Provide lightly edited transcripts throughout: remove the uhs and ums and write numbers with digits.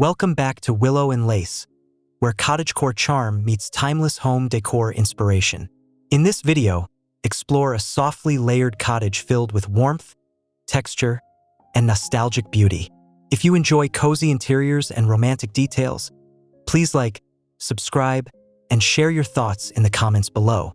Welcome back to Willow and Lace, where cottagecore charm meets timeless home decor inspiration. In this video, explore a softly layered cottage filled with warmth, texture, and nostalgic beauty. If you enjoy cozy interiors and romantic details, please like, subscribe, and share your thoughts in the comments below.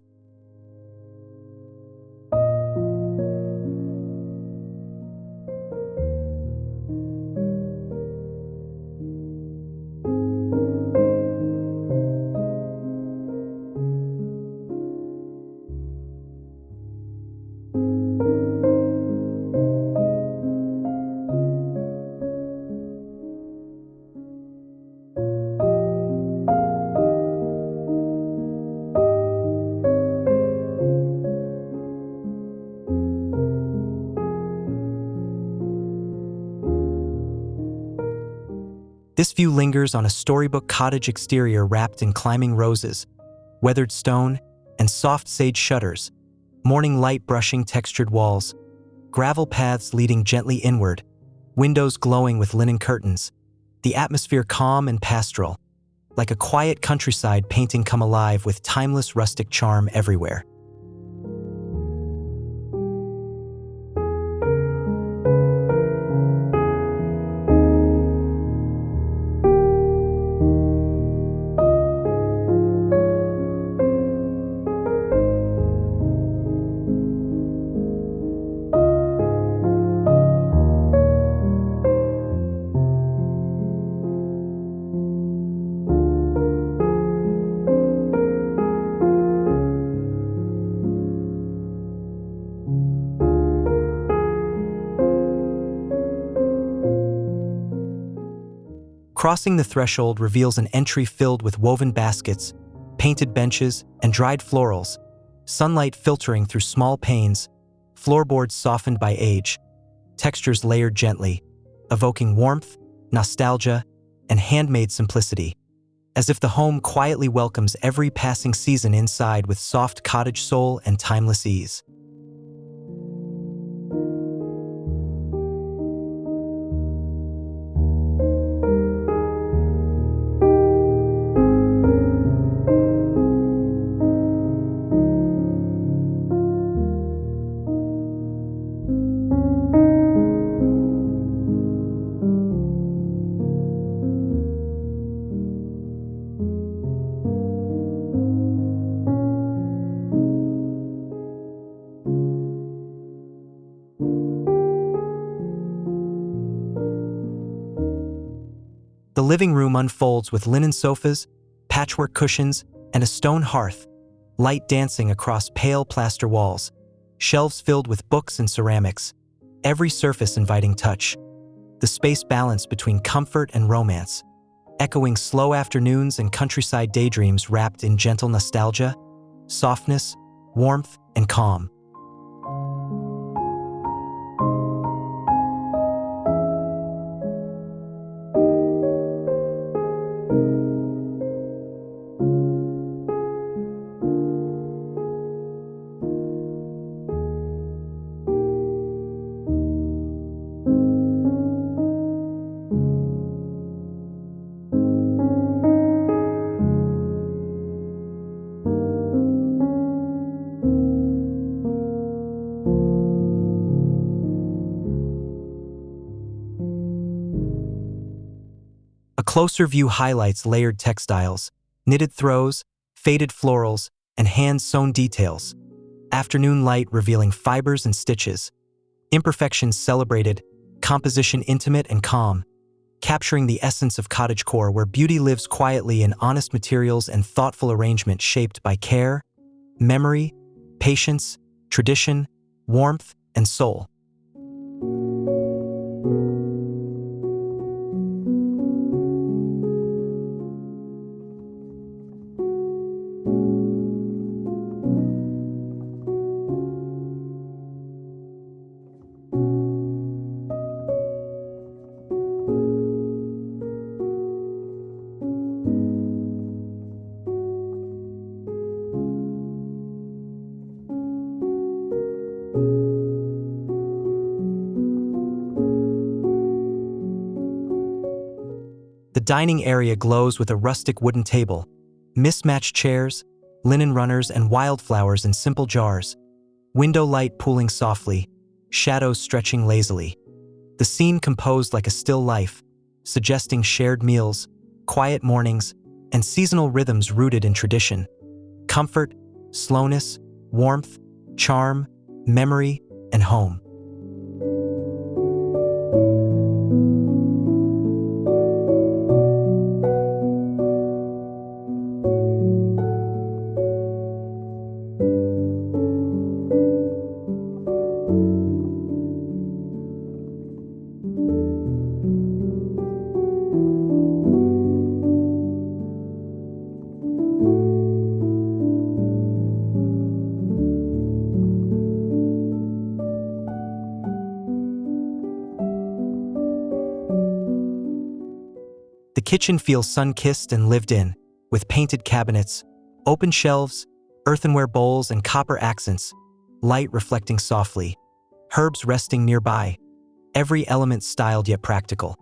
This view lingers on a storybook cottage exterior wrapped in climbing roses, weathered stone, and soft sage shutters, morning light brushing textured walls, gravel paths leading gently inward, windows glowing with linen curtains, the atmosphere calm and pastoral, like a quiet countryside painting come alive with timeless rustic charm everywhere. Crossing the threshold reveals an entry filled with woven baskets, painted benches, and dried florals, sunlight filtering through small panes, floorboards softened by age, textures layered gently, evoking warmth, nostalgia, and handmade simplicity, as if the home quietly welcomes every passing season inside with soft cottage soul and timeless ease. The living room unfolds with linen sofas, patchwork cushions, and a stone hearth, light dancing across pale plaster walls, shelves filled with books and ceramics, every surface inviting touch. The space balanced between comfort and romance, echoing slow afternoons and countryside daydreams wrapped in gentle nostalgia, softness, warmth, and calm. A closer view highlights layered textiles, knitted throws, faded florals, and hand-sewn details. Afternoon light revealing fibers and stitches. Imperfections celebrated, composition intimate and calm, capturing the essence of cottagecore where beauty lives quietly in honest materials and thoughtful arrangement shaped by care, memory, patience, tradition, warmth, and soul. The dining area glows with a rustic wooden table, mismatched chairs, linen runners, and wildflowers in simple jars. Window light pooling softly, shadows stretching lazily. The scene composed like a still life, suggesting shared meals, quiet mornings, and seasonal rhythms rooted in tradition. Comfort, slowness, warmth, charm, memory, and home. The kitchen feels sun-kissed and lived in, with painted cabinets, open shelves, earthenware bowls, and copper accents, light reflecting softly, herbs resting nearby, every element styled yet practical,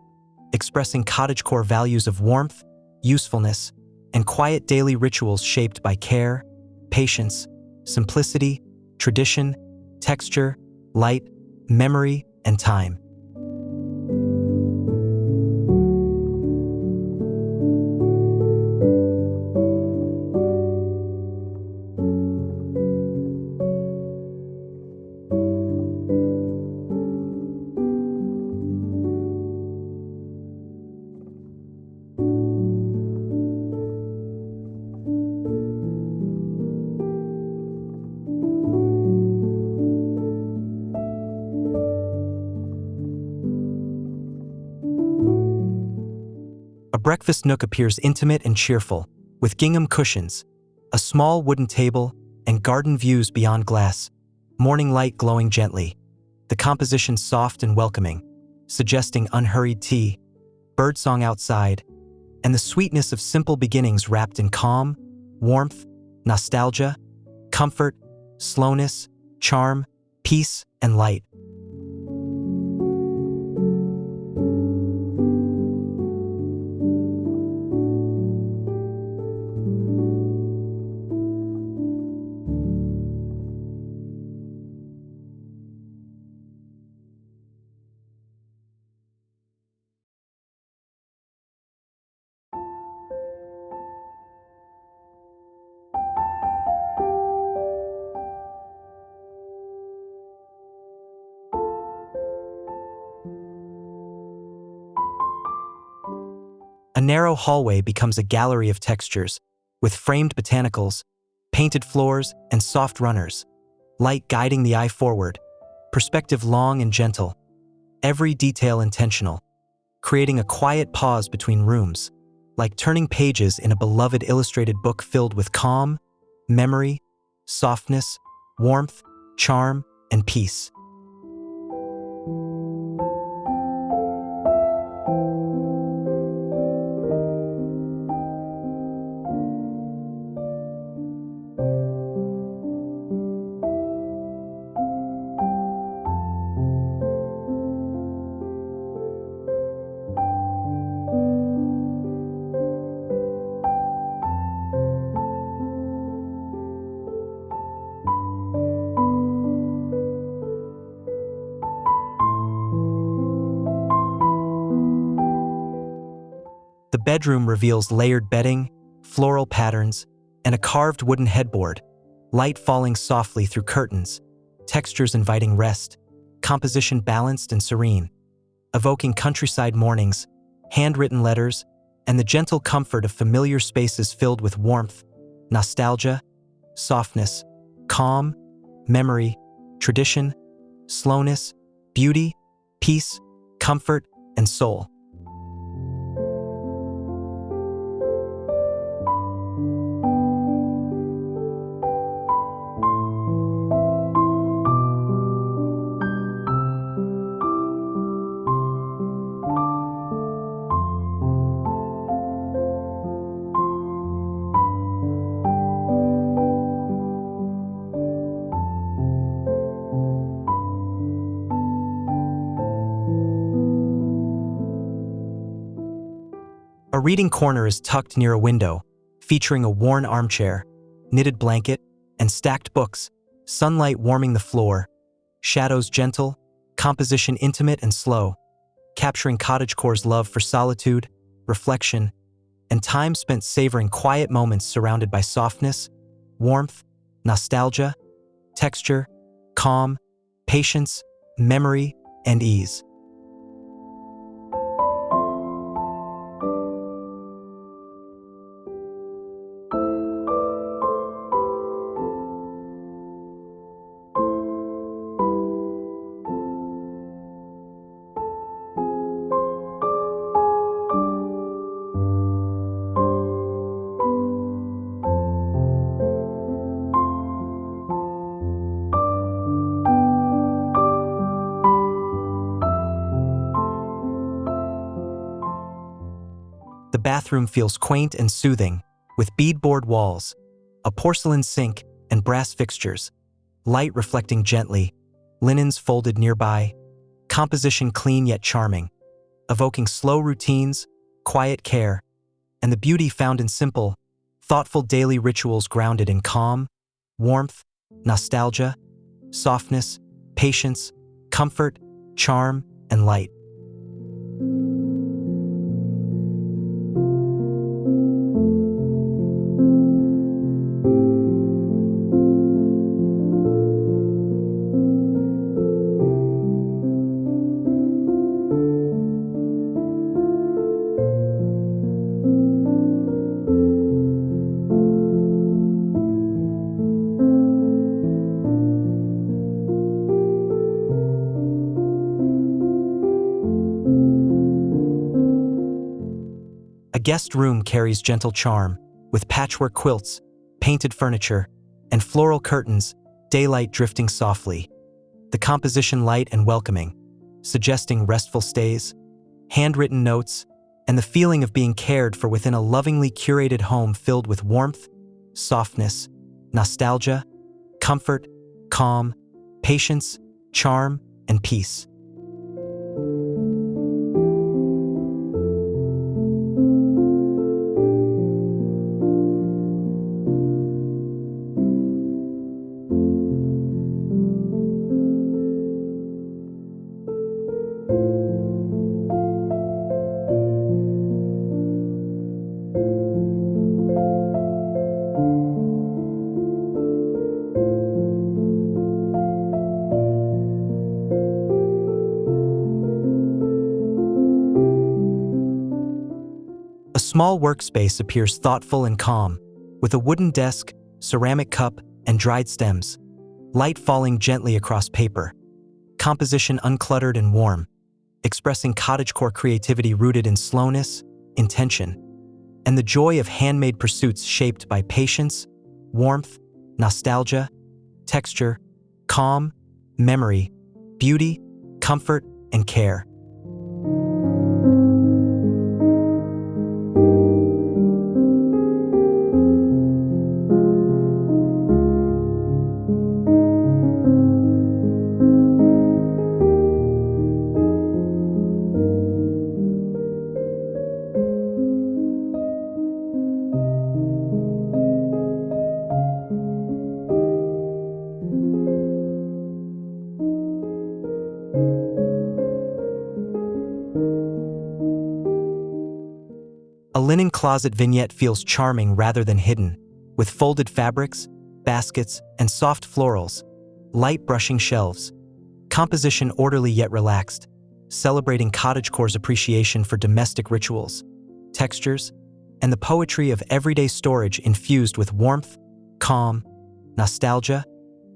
expressing cottagecore values of warmth, usefulness, and quiet daily rituals shaped by care, patience, simplicity, tradition, texture, light, memory, and time. A breakfast nook appears intimate and cheerful, with gingham cushions, a small wooden table, and garden views beyond glass, morning light glowing gently, the composition soft and welcoming, suggesting unhurried tea, birdsong outside, and the sweetness of simple beginnings wrapped in calm, warmth, nostalgia, comfort, slowness, charm, peace, and light. A narrow hallway becomes a gallery of textures, with framed botanicals, painted floors, and soft runners, light guiding the eye forward, perspective long and gentle, every detail intentional, creating a quiet pause between rooms, like turning pages in a beloved illustrated book filled with calm, memory, softness, warmth, charm, and peace. The bedroom reveals layered bedding, floral patterns, and a carved wooden headboard, light falling softly through curtains, textures inviting rest, composition balanced and serene, evoking countryside mornings, handwritten letters, and the gentle comfort of familiar spaces filled with warmth, nostalgia, softness, calm, memory, tradition, slowness, beauty, peace, comfort, and soul. A reading corner is tucked near a window, featuring a worn armchair, knitted blanket, and stacked books, sunlight warming the floor, shadows gentle, composition intimate and slow, capturing Cottagecore's love for solitude, reflection, and time spent savoring quiet moments surrounded by softness, warmth, nostalgia, texture, calm, patience, memory, and ease. The bathroom feels quaint and soothing, with beadboard walls, a porcelain sink, and brass fixtures, light reflecting gently, linens folded nearby, composition clean yet charming, evoking slow routines, quiet care, and the beauty found in simple, thoughtful daily rituals grounded in calm, warmth, nostalgia, softness, patience, comfort, charm, and light. A guest room carries gentle charm, with patchwork quilts, painted furniture, and floral curtains, daylight drifting softly. The composition light and welcoming, suggesting restful stays, handwritten notes, and the feeling of being cared for within a lovingly curated home filled with warmth, softness, nostalgia, comfort, calm, patience, charm, and peace. A small workspace appears thoughtful and calm, with a wooden desk, ceramic cup, and dried stems, light falling gently across paper. Composition uncluttered and warm, expressing cottagecore creativity rooted in slowness, intention, and the joy of handmade pursuits shaped by patience, warmth, nostalgia, texture, calm, memory, beauty, comfort, and care. A linen closet vignette feels charming rather than hidden, with folded fabrics, baskets, and soft florals, light brushing shelves, composition orderly yet relaxed, celebrating cottagecore's appreciation for domestic rituals, textures, and the poetry of everyday storage infused with warmth, calm, nostalgia,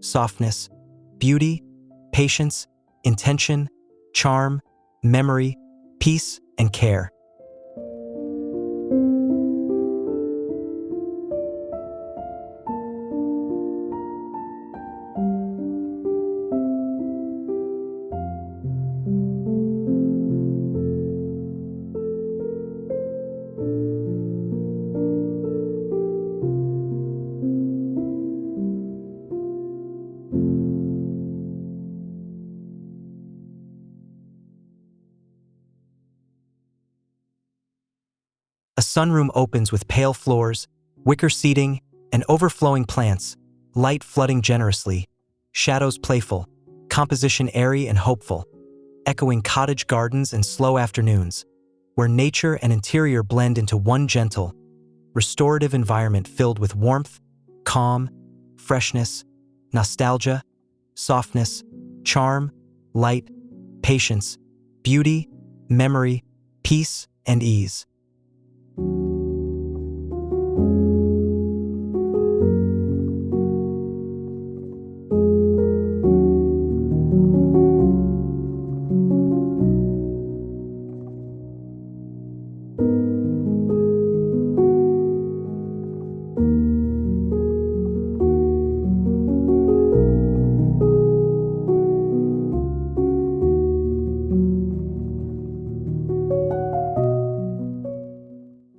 softness, beauty, patience, intention, charm, memory, peace, and care. A sunroom opens with pale floors, wicker seating, and overflowing plants, light flooding generously, shadows playful, composition airy and hopeful, echoing cottage gardens and slow afternoons, where nature and interior blend into one gentle, restorative environment filled with warmth, calm, freshness, nostalgia, softness, charm, light, patience, beauty, memory, peace, and ease.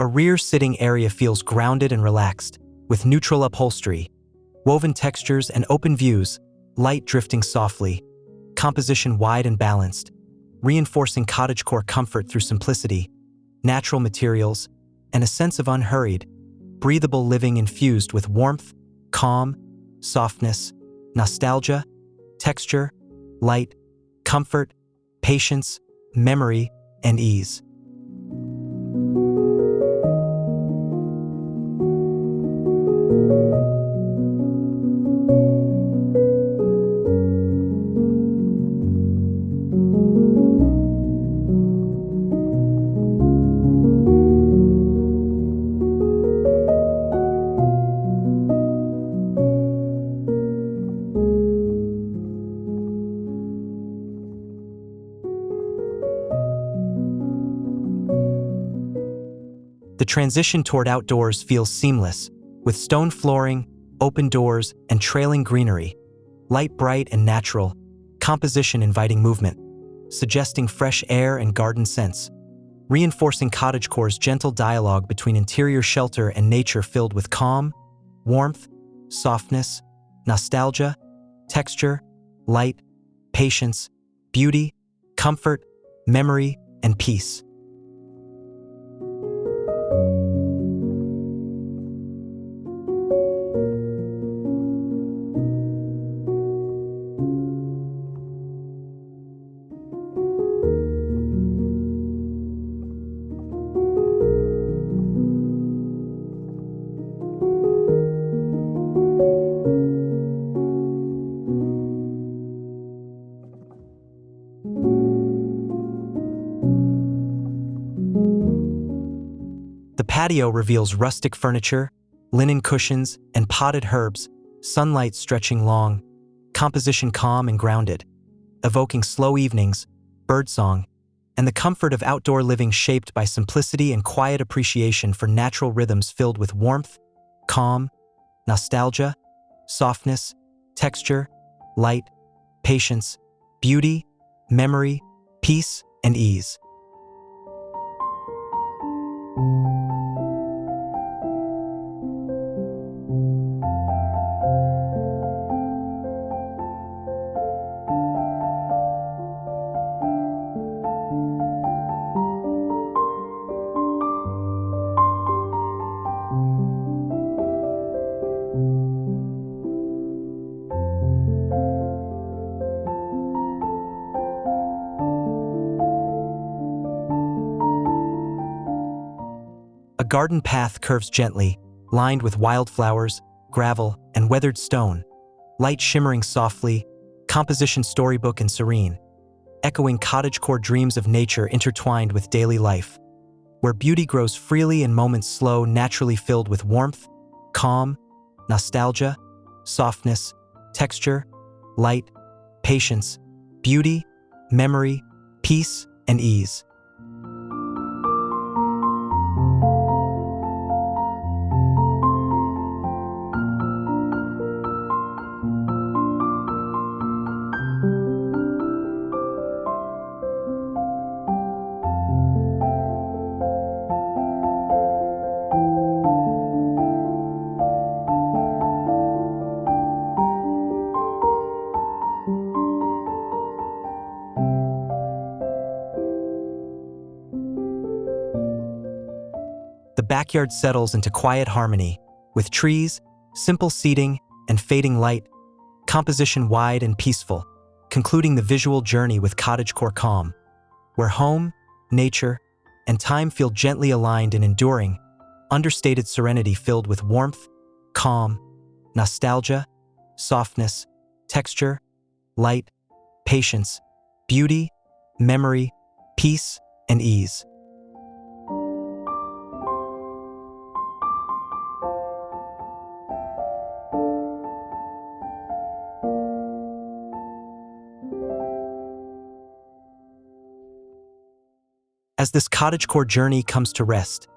A rear sitting area feels grounded and relaxed, with neutral upholstery, woven textures and open views, light drifting softly, composition wide and balanced, reinforcing cottagecore comfort through simplicity, natural materials, and a sense of unhurried, breathable living infused with warmth, calm, softness, nostalgia, texture, light, comfort, patience, memory, and ease. The transition toward outdoors feels seamless, with stone flooring, open doors, and trailing greenery, light bright and natural, composition inviting movement, suggesting fresh air and garden scents, reinforcing cottagecore's gentle dialogue between interior shelter and nature filled with calm, warmth, softness, nostalgia, texture, light, patience, beauty, comfort, memory, and peace. The patio reveals rustic furniture, linen cushions, and potted herbs, sunlight stretching long, composition calm and grounded, evoking slow evenings, birdsong, and the comfort of outdoor living shaped by simplicity and quiet appreciation for natural rhythms filled with warmth, calm, nostalgia, softness, texture, light, patience, beauty, memory, peace, and ease. A garden path curves gently, lined with wildflowers, gravel, and weathered stone, light shimmering softly, composition storybook and serene, echoing cottagecore dreams of nature intertwined with daily life, where beauty grows freely in moments slow, naturally filled with warmth, calm, nostalgia, softness, texture, light, patience, beauty, memory, peace, and ease. The backyard settles into quiet harmony, with trees, simple seating, and fading light, composition wide and peaceful, concluding the visual journey with Cottagecore calm, where home, nature, and time feel gently aligned and enduring, understated serenity filled with warmth, calm, nostalgia, softness, texture, light, patience, beauty, memory, peace, and ease. As this cottagecore journey comes to rest,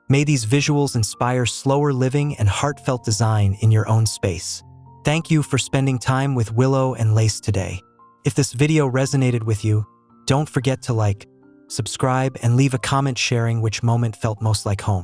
may these visuals inspire slower living and heartfelt design in your own space. Thank you for spending time with Willow and Lace today. If this video resonated with you, don't forget to like, subscribe, and leave a comment sharing which moment felt most like home.